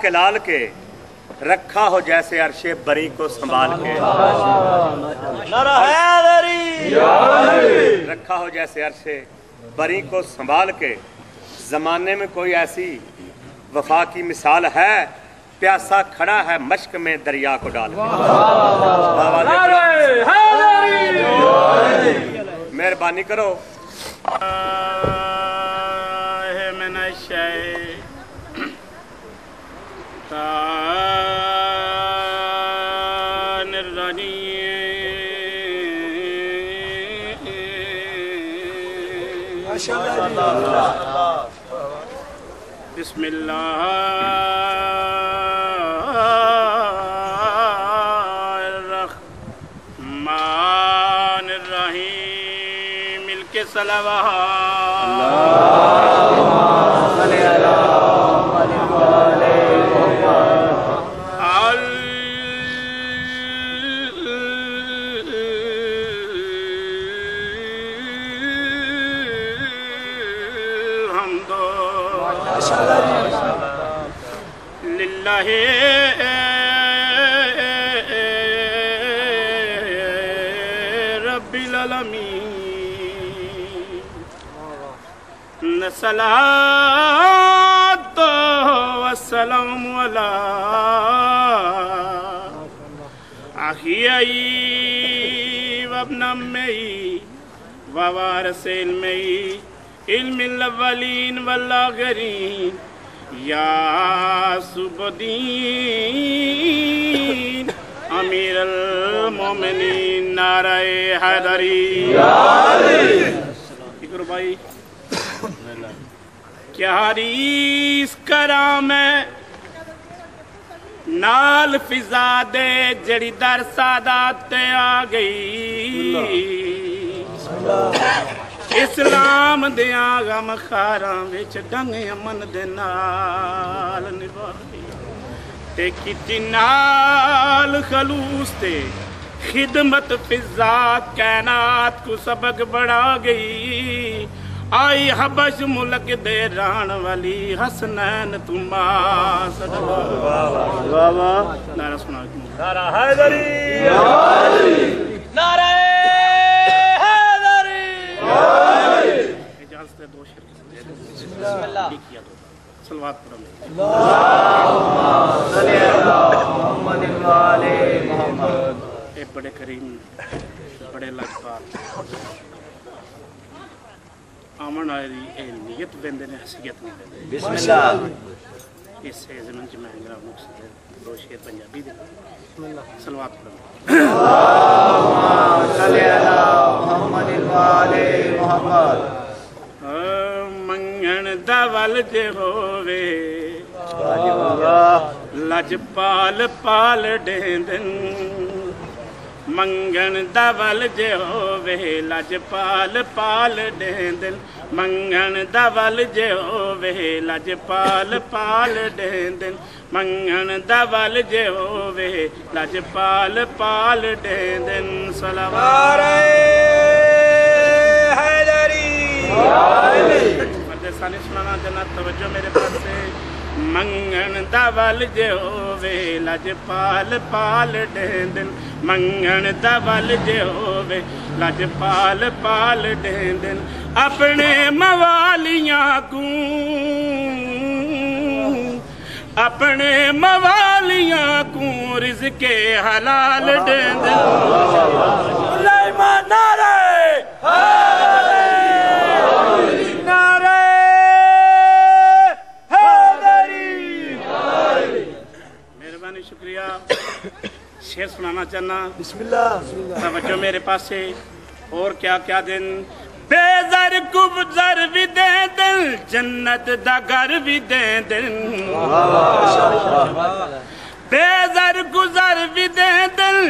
کے لال کے رکھا ہو جیسے عرشے بری کو سنبھال کے، رکھا ہو جیسے عرشے بری کو سنبھال کے، زمانے میں کوئی ایسی وفا کی مثال ہے، پیاسا کھڑا ہے مشک میں دریا کو ڈال کے۔ مہربانی کرو بسم اللہ الرحمن الرحیم مل کے رب العالمین صلاۃ والسلام علی اخیئی وابن امی ووارث علمی علم الاولین والآخرین یا سبدین امیر المومنین نعرہ حیدری فکر بھائی کیا حریص کرام ہے نال فضا دے جڑی در سادات تے آ گئی اسلام دیا غم خاراں وچ ڈنگ امن دے نال نبھائی تے کیتی نال خلوص تے خدمت فضات کائنات کو سبق بڑھا گئی آئی حبش ملک دے ران والی حسنین تما نعرہ سنا نعرہ حیدری نعرہ صلوات پر اے بڑے کریم بڑے لجپال آمن آئے دی اے نیت بندے نے حسیت نہیں بندے بسم اللہ اس سے زمین چی مہنگرہ مقصد ہے دو شیر پنجابی دے صلوات پر صلی اللہ محمد والے محمد منگن دول جے ہووے لجپال پال ڈیندن منگن دول جے ہووے لجپال پال ڈیندن منگن دول جے ہووے لجپال پال ڈیندن منگن دول جے ہووے لجپال پال ڈیندن صلوات ثانی سنانا جنات توجہ میرے پاس سے منگن دول جے ہووے لجپال پال ڈیندن منگن دول جے ہووے لجپال پال ڈیندن اپنے موالیاں کو اپنے موالیاں کو رزق حلال ڈیندن سلیمان نعرہ شکریہ شیر سنانا چاہنا بسم اللہ توجہ میرے پاس سے اور کیا کیا دن بے زر کب زر بھی دے دل جنت دا گھر بھی دے دل بے زر گزر بھی دے دل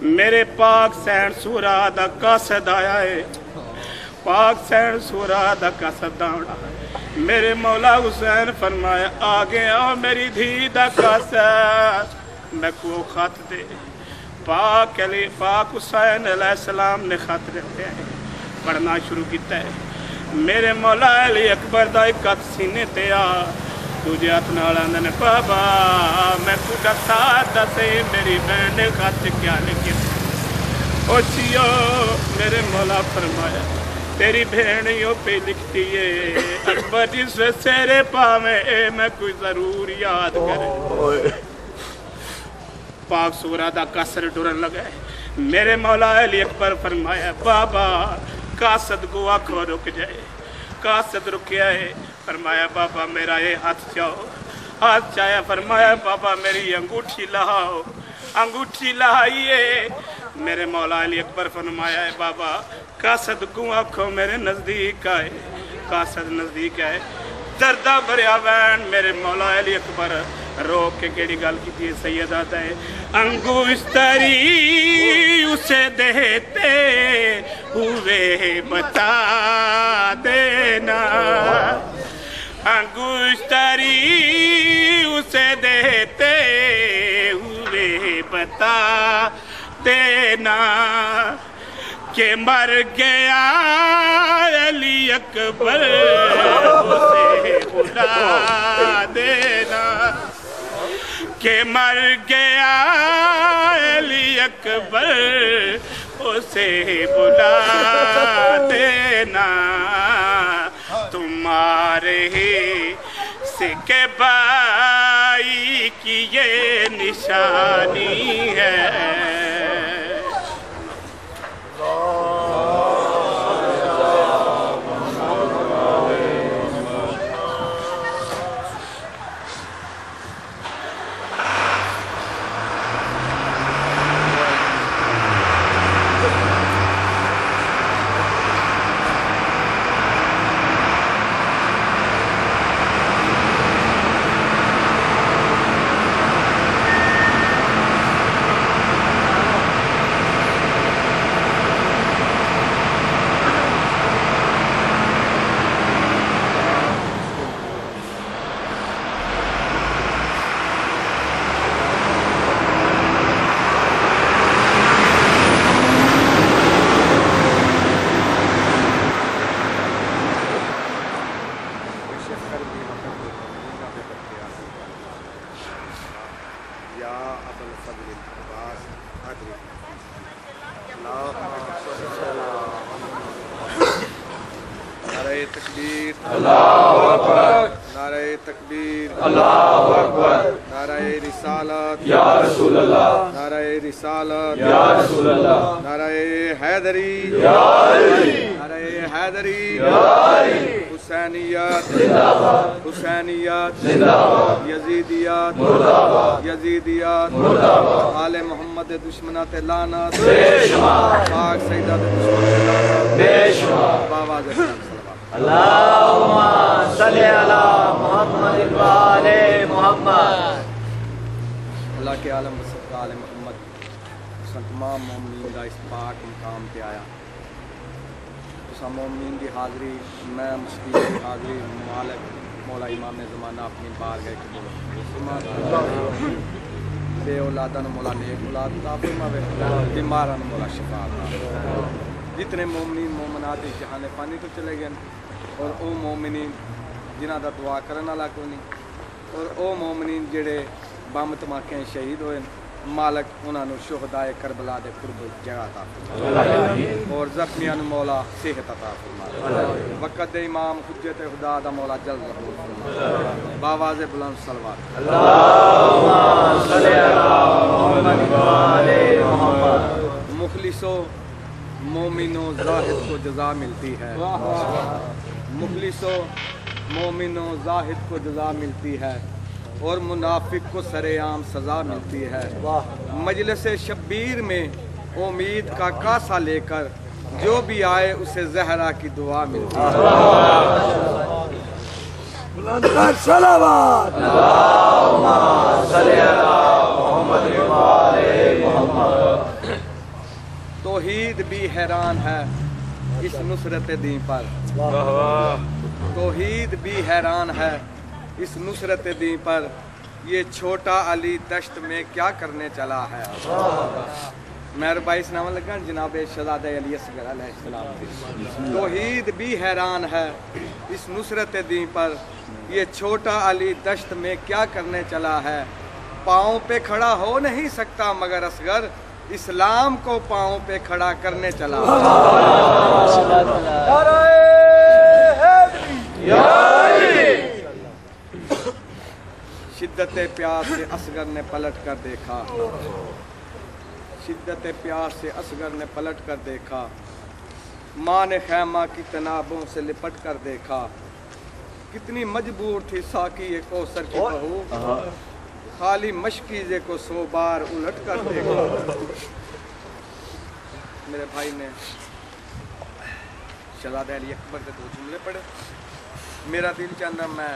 میرے پاک سین سورا دا قاصد آیا ہے پاک سین سورا دا قاصد آنا میرے مولا حسین فرمایا آ گیا میری دھی دا قاصد میں کو خط دے پاک حسین علیہ السلام نے خط رکھتے ہیں پڑھنا شروع کیتا ہے میرے مولا علی اکبر دا ایک خط سینے تے آ تجھے ہاتھ نال آندے نے بابا میں کو دسا دسے میری بہن نے خط کیا لکھے او چیو میرے مولا فرمایا تیری بہنیوں پہ لکھتی ہے اکبر جس سیرے پاوے میں کوئی ضرور یاد کرے پاک سورا دا قصر ڈرن لگا میرے مولا علی اکبر فرمایا بابا قاصد کو آنکھوں رک جائے قاصد رکیا ہے فرمایا بابا میرا یہ ہاتھ چاہو ہاتھ چاہیا فرمایا بابا میری انگوٹھی لہاؤ انگوٹھی لہائیے میرے مولا علی اکبر فرمایا ہے بابا قاصد کو آنکھوں میرے نزدیک آئے قاصد نزدیک آئے دردہ بھریا وین میرے مولا علی اکبر روک کے کیڑی گل کی تھی سید آتا ہے انگوشتری اسے دیتے ہوئے بتا دینا انگوشتری اسے دیتے ہوئے بتا دینا کہ مر گیا علی اکبر اسے بلا دینا کہ مر گیا علی اکبر اسے بلا دینا تمہارے ہی سکے بائی کی یہ نشانی ہے آل محمد دشمنات لعنت پاک سیدہ دشمنات باواز اللہم صلی علی محمد وآل محمد اللہ کے عالم وصف آل محمد تمام مومنین دا اس پاک مقام پہ آیا تسا مومنین دی حاضری میں مسکین دی حاضری مالک مولا امام زمانہ اپنی بار گئے کہ بے اولادان مولا نیک اولاد عطا فرماوے بیماران مولا شفا عطا جتنے مومنین مومنات جہان فانی تو چلے گئے اور او مومنین جنہ دا دعا کرنا لا کوئی نہیں اور او مومنین جڑے بم دھماکے شہید ہوئے مالک انہاں نو شہدائے کربلا دے قرب جگہ عطا فرماوے اور زخمیاں نو مولا صحت عطا فرماوے وقت دے امام حجت خدا دا مولا جلد ظہور فرماوے باواز بلند صلوات اللہم صلی علی محمد وآل محمد مخلصو مومنو زاہد کو جزا ملتی ہے مخلصو مومنو زاہد کو جزا ملتی ہے اور منافق کو سر عام سزا ملتی ہے مجلس شبیر میں امید کا کاسا لے کر جو بھی آئے اسے زہرا کی دعا ملتی ہے بلندر صلوات اللہم صلی علی محمد وآل محمد حیران ہے اس نصرت دین پر توحید بھی حیران ہے اس نصرت دین پر یہ چھوٹا علی دشت میں کیا کرنے چلا ہے میرے بھائی اس نام لگا جناب شہزادہ علی اصغر علیہ السلام توحید بھی حیران ہے اس نصرت دین پر یہ چھوٹا علی دشت میں کیا کرنے چلا ہے پاؤں پہ کھڑا ہو نہیں سکتا مگر اصغر اسلام کو پاؤں پہ کھڑا کرنے چلا شدت پیاس سے اصغر نے پلٹ کر دیکھا شدت پیاس سے اصغر نے پلٹ کر دیکھا ماں نے خیمہ کی تنابوں سے لپٹ کر دیکھا کتنی مجبور تھی ساقی کوثر کی بہو خالی مشکیزے کو 100 بار الٹ کر دیکھا میرے بھائی نے شہزادہ علی اکبر کے 2 جملے پڑھے میرا دل چاہتا میں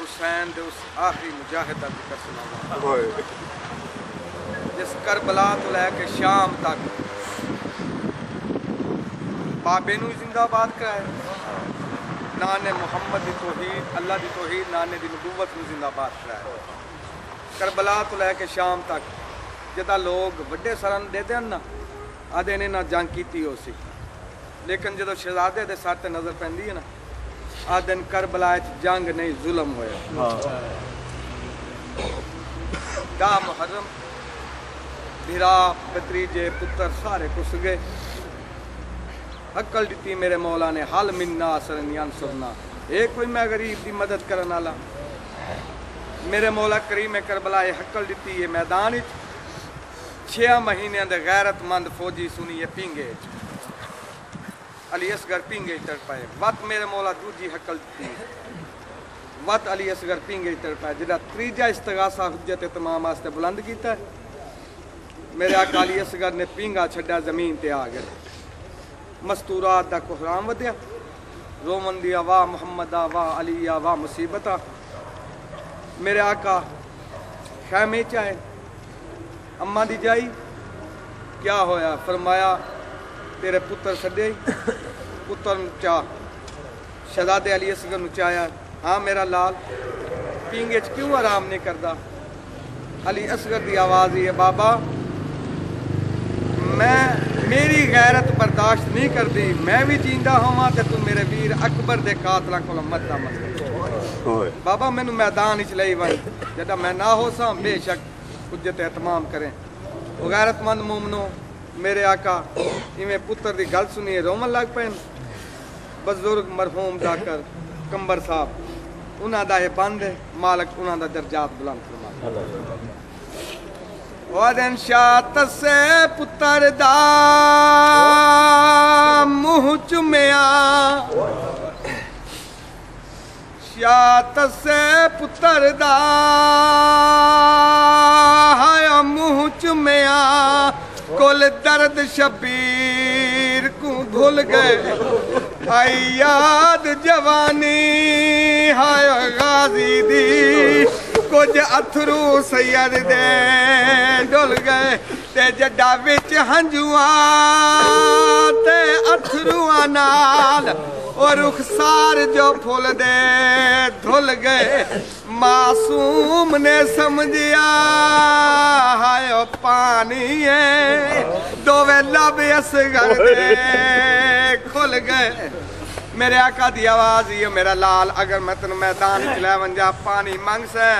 حسین دے اس آخری مجاہدہ ذکر سنا جس کربلا تو لے کے شام تک بابے نو زندہ باد کرائے نانے محمد دی توحید اللہ دی توحید نانے دی نبوت نو زندہ باد کرائے کربلا تو لے کے شام تک جدا لوگ وڈے سرن دیتے ہیں نا آدھے نے نہ جنگ کیتی ہو سی لیکن جدو شہزادے دے ساتھ نظر پہندی ہے نا آدھن کربلا جنگ نہیں ظلم ہویا دا محرم بھیرا بتریجے پتر سارے کس گئے عقل دیتی میرے مولا نے حل مننا سرن ینصرنا ایک کوئی میں غریب دی مدد کرنا لا میرے مولا کریم کربلا عقل دیتی یہ میدان 6 مہینے دے غیرت مند فوجی سنی یہ پینگے علی اصغر پینگے تر پائے وقت میرے مولا دوجی حقل دیتی وقت علی اصغر پینگے تر پائے جدا تریجا استغاثہ حجت تمام آستے بلند کیتا ہے میرے آقا علی اصغر نے پینگا چھڑا زمین تے آ گئے مستورات دا کوہرام ودیا رومن دیا واہ محمدہ واہ علیہ واہ مصیبتہ میرے آقا خیمے چاہے اماں دی جائی کیا ہویا فرمایا تیرے پتر سڈے پتر چاہ شہزادے علی اصغر نو چاہیا ہاں میرا لال پینگے چ کیوں آرام نہیں کردا علی اصغر دی آواز یہ بابا میں میری غیرت برداشت نہیں کردی میں بھی جیندہ ہوا تے تو میرے ویر اکبر دے قاتلاں کولوں مدد مسئلہ بابا مینوں میدان وچ لئی ون جدا میں نہ ہو سا بے شک حجت اہتمام کریں وہ غیرت مند مومنو میرے آقا ایویں پتر دی گل سنیے رومن لگ پین بزرگ مرحوم ڈاکٹر کمبر صاحب انہاں دا یہ بند ہے مالک انہاں دا درجات بلند فرما ودن شات سے پتر دا منہ چمیا شات سے پتر دا ہایا منہ چمیا کل درد شبیر کو بھول گئے آئی یاد جوانی ہایا غازی دی کچھ اتھرو سید دے ڈول گئے تے جڈا وچ ہنجواں تے اتھرواں نال اور رخسار جو پھول دے دھل گئے معصوم نے سمجھیا ہائے پانی ہے دووے لب اصغر دے کھل گئے میرے آقا دی آواز یہ میرا لال اگر میں تنو میدان چلے ونجا پانی مانگ سے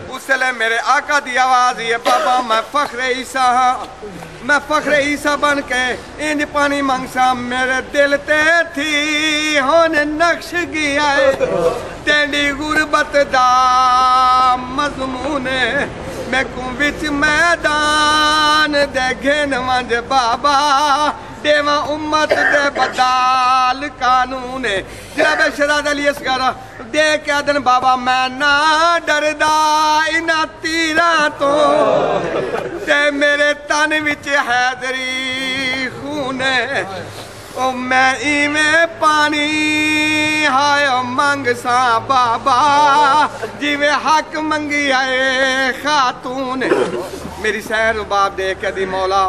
اس لئے میرے آقا دی آواز یہ بابا میں فخر عیسیٰ ہاں میں فخر عیسیٰ بن کے انج پانی مانگ سا میرے دل تے تھی ہونے نقش گیا ہے تینڈی غربت دا مضمون میں کوں وچ میدان دے گھن ونج بابا دیواں امت دے بدال قانون جناب شہزادہ علی اصغر دے کے آدن بابا میں نہ ڈردا انہاں تیراں تو تے میرے تن وچ حیدری خون او میں ایویں پانی ہائے منگ سا بابا جیویں حق منگی آئے خاتون میری سیر باب دے کے دی مولا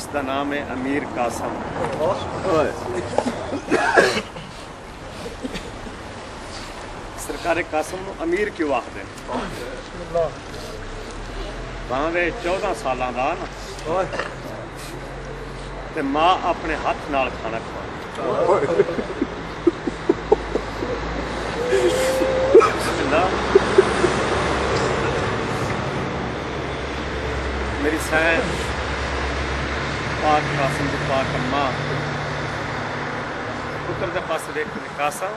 جس کا نام ہے امیر قاسم. سرکار قاسم نو امیر کیوں آخدے نے؟ بھاویں 14 سالاں دا نا تے ماں اپنے ہاتھ نال کھانا کھاوے. میری سین پاک قاسم دی پاک اماں پتر دے پاس دیکھ کے قاسم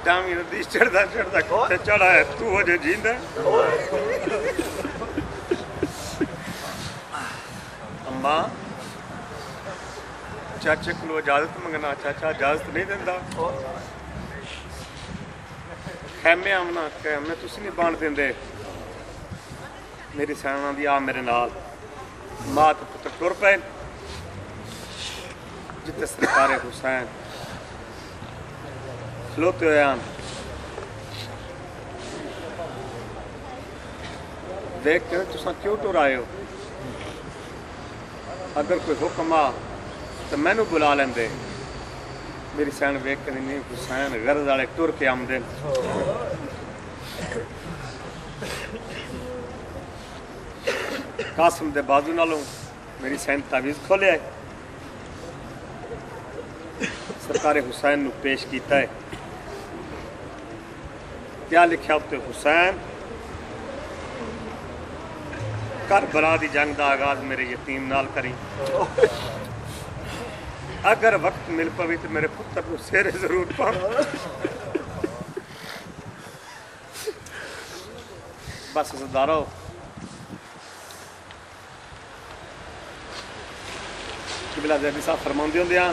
ٹامی ندی چڑھدا چڑھدا کتے چڑھا ہے تو اجے جیندا. اماں چاچے کو اجازت منگنا, چاچا اجازت نہیں دیندا. خیمے آمنا خیمے تسی نہیں بان دیندے. میری سینا دی آ میرے نال. ماں تے پتر ٹر پے جتے سرکار حسین کھلوتے ہوئے آن. دیکھ کے تساں کیوں ٹر آئے ہو؟ اگر کوئی حکم آ تو مینوں بلا لیندے. میری سین ویکھ کے نہیں حسین غرض والے ٹر کے آمدے. قاسم دے بازو نالوں میری سین تعویذ کھولے آئے. سرکار حسین نو پیش کیتا ہے. کیا لکھیا ہوتے؟ حسین کربلا دی جنگ دا آغاز میرے یتیم نال کریں. اگر وقت مل پوی تو میرے پتر کو سیرے ضرور پاؤں. بس صدارو قبلہ زیدی صاحب فرماندے ہوندے ہیں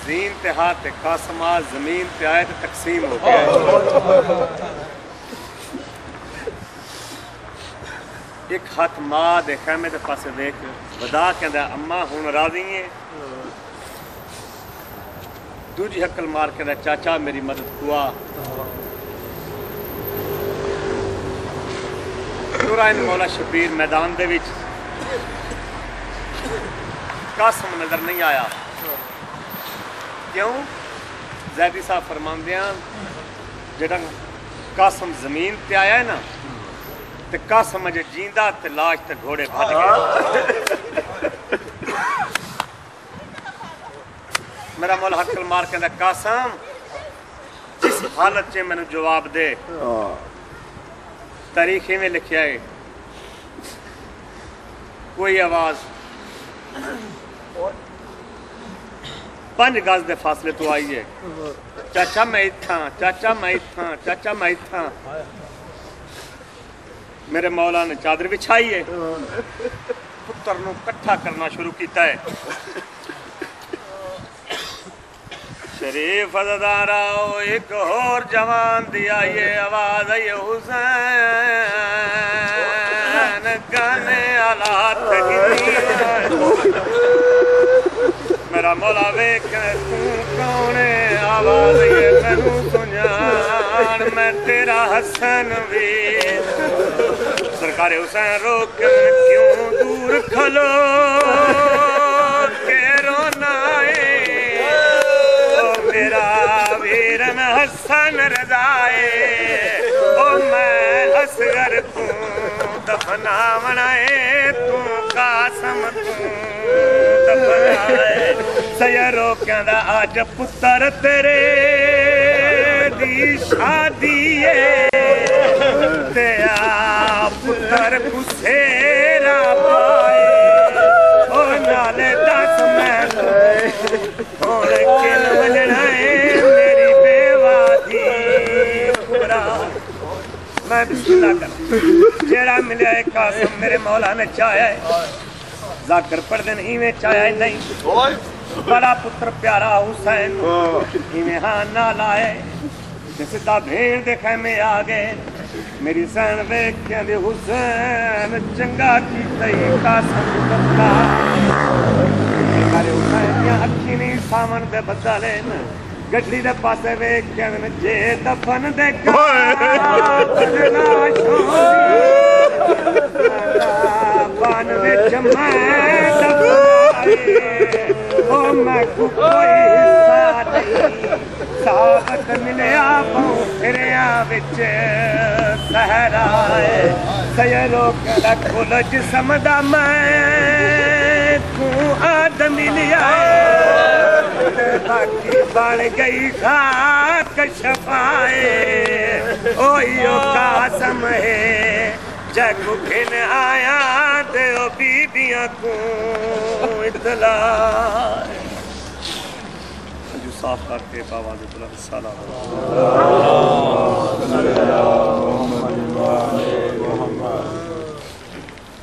زین تے ہاتھ قاسمہ زمین تے آئے تے تقسیم ہو گیا. ایک ہاتھ ماں دے خیمے دے پاسے دیکھ ودا کہندا اماں ہن راضی ہیں. دوجی حقل مار کہندا چاچا میری مدد ہوا. نورائن مولا شبیر میدان دے وچ قاسم نظر نہیں آیا. کیوں؟ زیدی صاحب فرماندے ہیں جڑا قاسم زمین تے آیا ہے نا تے قاسم اجے جیندا تے لاش تے گھوڑے بھج گئے. میرا مولا حقل مار کہندا قاسم جس حالت چ مینوں جواب دے. تاریخ میں لکھیا ہے کوئی آواز 5 گز دے فاصلے تو آئی ہے چاچا میں اتھاں, چاچا میں اتھاں, چاچا میں اتھاں. میرے مولا نے چادر بچھائی ہے پتر نو کٹھا کرنا شروع کیتا ہے. شریف عزادارا ایک اور جوان دی آئیے آواز آئیے حسین گانے آلات گنی. میرا مولا ویکھ کونے آواز آئیے مینوں سنجان میں تیرا حسن بھی. سرکار حسین روک کیوں دور کھلو کے رونا میرا ویرن حسن رضائے. او میں اصغر کو دفنا منائے تو قاسم تو دفنائے. سیرو کہندا آج پتر تیرے دی شادی ہے تے آ پتر کو سیرا پائے. او نالے دس میں ہون کن وجنا ہے میری بیوہ دی کبرا. میں بسم اللہ کر جیڑا ملیا ہے قاسم میرے مولا نے چاہیا ہے. ذاکر پڑھ دن ایویں چاہیا ہے نہیں. بڑا پتر پیارا حسین ایویں ہاں نہ لائے. سدھا بھیڑ دے خیمے آ گئے. میری سین ویکھ کے دے حسین چنگا کیتا ہی قاسم دتا. میرے حسین دیاں اکھی نہیں سامن دے بدلے گڈی دے پاسے ویکھ کے جے دفن دے گا بان وچ میں دفنائے او میں کو کوئی حصہ نہیں ثابت ملیا پاؤں پھریا وچ صحرائے سیرو کلا کھول جسم دا میں کو آدمی لیا باقی بن گئی خاک شفائے اوہیو قاسم ہے جگ گھن آیا دیو بیبیاں کو اطلاع جو صاف کرتے باواز بلند سلام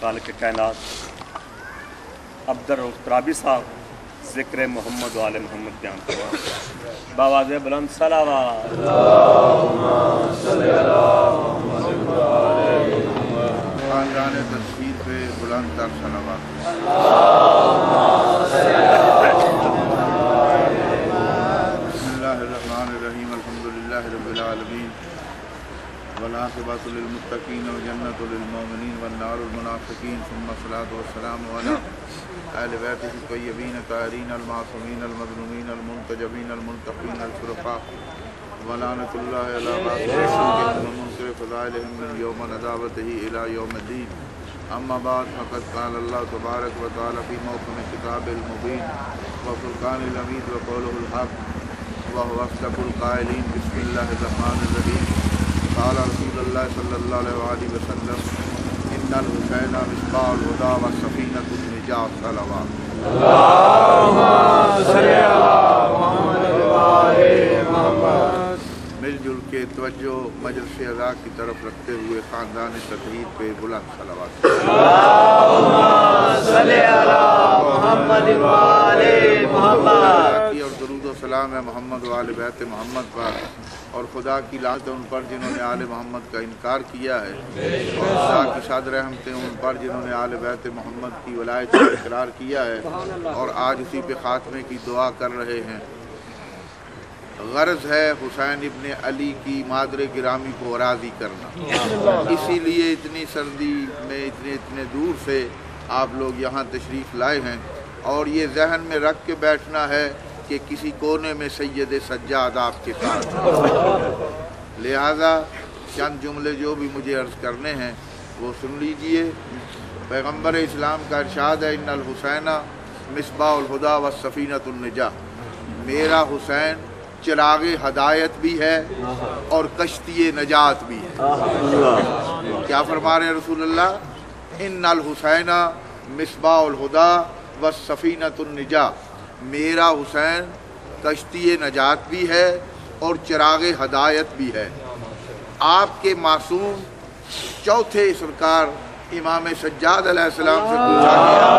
خالق کائنات عبدالرؤف ترابی صاحب ذکر محمد و آل محمد بیان کروا باواز بلند صلوات خاندان تشہیر پہ بلند تر صلوات بسم اللہ الرحمن الرحیم الحمدللہ رب العالمین والعاقبۃ للمتقین والجنۃ للمؤمنین والنار المنافقین ثم الصلاۃ والسلام علی اہل بیتہ الطیبین الطاہرین المعصومین المظلومین المنتجبین المنتقین الشرفاء ولعنۃ اللہ علی باطلهم ومنکر فضائلهم من یوم ندابتہ الی یوم الدین اما بعد فقد قال اللہ تبارک و تعالی فی محکم کتاب المبین وفرقان الحمید وقولہ الحق وهو اصدق القائلین بسم اللہ الرحمن الرحیم قال رسول اللہ صلی اللہ علیہ وسلم ان الحسین مصباح الہدی والسفینۃ النجاۃ صلوات اللہم صلی علی محمد وآل محمد مل جل کے توجہ مجلس اعضاء کی طرف رکھتے ہوئے خاندان تطہیر پہ بلند صلوات اللہم صلی علی محمد وآل محمد اور درود و سلام ہے محمد و آل بیت محمد پر اور خدا کی لعنت ان پر جنہوں نے آل محمد کا انکار کیا ہے اور خدا کی شاد رحمتیں ان پر جنہوں نے آل بیت محمد کی ولایت کا اقرار کیا ہے اور آج اسی پہ خاتمے کی دعا کر رہے ہیں۔ غرض ہے حسین ابن علی کی مادر گرامی کو راضی کرنا، اسی لیے اتنی سردی میں اتنے دور سے آپ لوگ یہاں تشریف لائے ہیں اور یہ ذہن میں رکھ کے بیٹھنا ہے کہ کسی کونے میں سید سجاد آپ کے ساتھ، لہذا چند جملے جو بھی مجھے عرض کرنے ہیں وہ سن لیجئے۔ پیغمبر اسلام کا ارشاد ہے ان الحسین مصباح الہدی والسفینۃ النجاۃ، میرا حسین چراغ ہدایت بھی ہے اور کشتی نجات بھی ہے۔ کیا فرما رہے ہیں رسول اللہ؟ ان الحسین مصباح الہدی والسفینۃ النجاۃ، میرا حسین کشتی نجات بھی ہے اور چراغ ہدایت بھی ہے۔ آپ کے معصوم چوتھے سرکار امام سجاد علیہ السلام سے پوچھا گیا،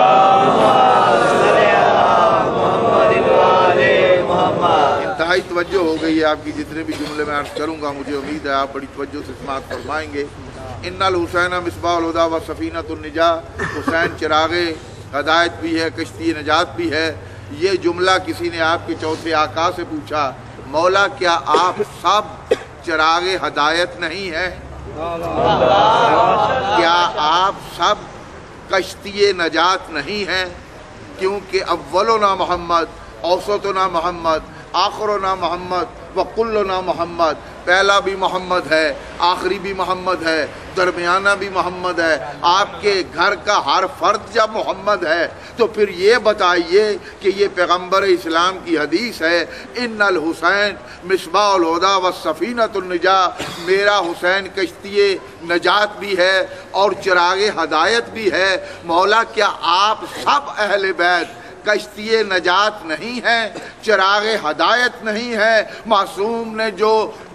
انتہائی توجہ ہو گئی ہے آپ کی، جتنے بھی جملے میں عرض کروں گا مجھے امید ہے آپ بڑی توجہ سے سماعت فرمائیں گے۔ ان الحسین مصباح الہدی والسفینۃ النجاۃ، حسین چراغ ہدایت بھی ہے کشتی نجات بھی ہے۔ یہ جملہ کسی نے آپ کے چوتھے آقا سے پوچھا، مولا کیا آپ سب چراغ ہدایت نہیں ہیں؟ کیا آپ سب کشتی نجات نہیں ہیں؟ کیونکہ اولنا محمد، اوسطنا محمد، آخرنا محمد وکلنا محمد، پہلا بھی محمد ہے، آخری بھی محمد ہے، درمیانہ بھی محمد ہے، آپ کے گھر کا ہر فرد جب محمد ہے تو پھر یہ بتائیے کہ یہ پیغمبر اسلام کی حدیث ہے، ان الحسین مصباح الہدی والسفینۃ النجاۃ، میرا حسین کشتی نجات بھی ہے اور چراغ ہدایت بھی ہے۔ مولا کیا آپ سب اہل بیت کشتی نجات نہیں ہیں، چراغ ہدایت نہیں ہے؟ معصوم نے جو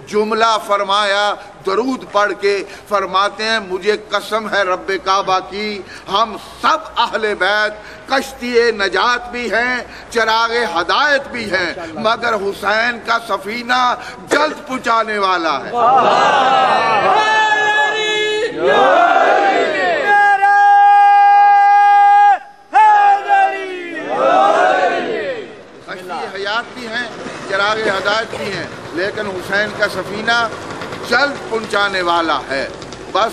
جملہ فرمایا درود پڑھ کے فرماتے ہیں مجھے قسم ہے رب کعبہ کی، ہم سب اہل بیت کشتی نجات بھی ہیں، چراغ ہدایت بھی ہیں، مگر حسین کا سفینہ جلد پہنچانے والا ہے۔ کشتی حیات بھی ہیں، چراغ ہدایت بھی ہیں، لیکن حسین کا سفینہ جلد پہنچانے والا ہے۔ بس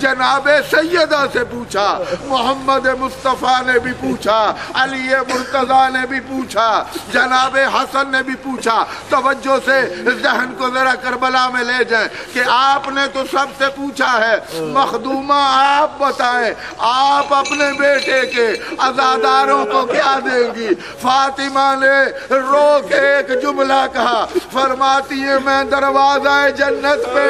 جناب سیدہ سے پوچھا، محمد مصطفیٰ نے بھی پوچھا، علی مرتضیٰ نے بھی پوچھا، جناب حسن نے بھی پوچھا۔ توجہ سے ذہن کو ذرا کربلا میں لے جائیں کہ آپ نے تو سب سے پوچھا ہے، مخدومہ آپ بتائیں آپ اپنے بیٹے کے عزاداروں کو کیا دیں گی؟ فاطمہ نے رو کے ایک جملہ کہا، فرماتی ہے میں دروازہ جنت پہ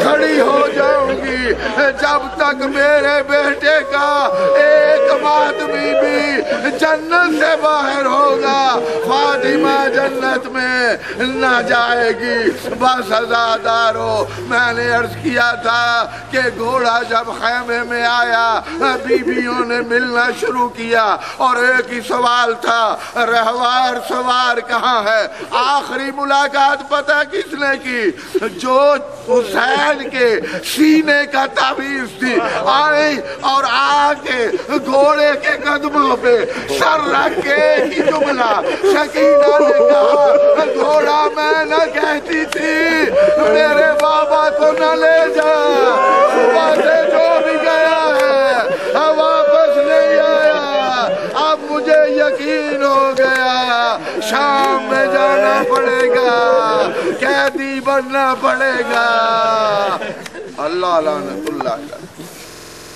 کھڑی ہو جاؤں گی جب تک میرے بیٹے کا ایک آدمی بھی جنت سے باہر ہوگا فاطمہ جنت میں نہ جائے گی۔ بس عزادارو، میں نے عرض کیا تھا کہ گھوڑا جب خیمے میں آیا بیویوں نے ملنا شروع کیا اور ایک ہی سوال تھا، رہوار سوار کہاں ہے؟ آخری ملاقات پتہ کس نے کی؟ جو حسین کے سینے کا تعویذ تھی، آئی اور آ کے گھوڑے کے قدموں پہ سر رکھ کے ایک ہی جملہ سکینہ نے کہا، گھوڑا میں نہ کہتی تھی میرے بابا کو نہ لے جا، صبح سے جو بھی گیا ہے واپس نہیں آیا، اب مجھے یقین ہو گیا شام میں جانا پڑے گا، قیدی بننا پڑے گا۔ اللہ لعنت اللہ علیہ۔